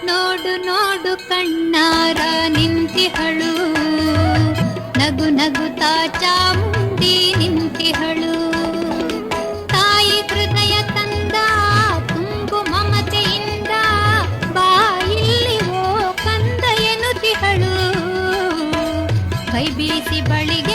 ನೋಡು ನೋಡು ಕಣ್ಣಾರ ನಿಂತಿಹಳು, ನಗು ನಗುತ್ತಾ ಚಾಮುಂಡಿ ನಿಂತಿಹಳು. ತಾಯಿ ಹೃದಯ ತಂದ ತುಂಬು ಮಮತೆಯಿಂದ ಬಾಯಿಲ್ಲಿ ಓ ಕಂದ ಎನ್ನುತ್ತಿಹಳು. ಕೈ ಬೀಸಿ ಬಳಿಗೆ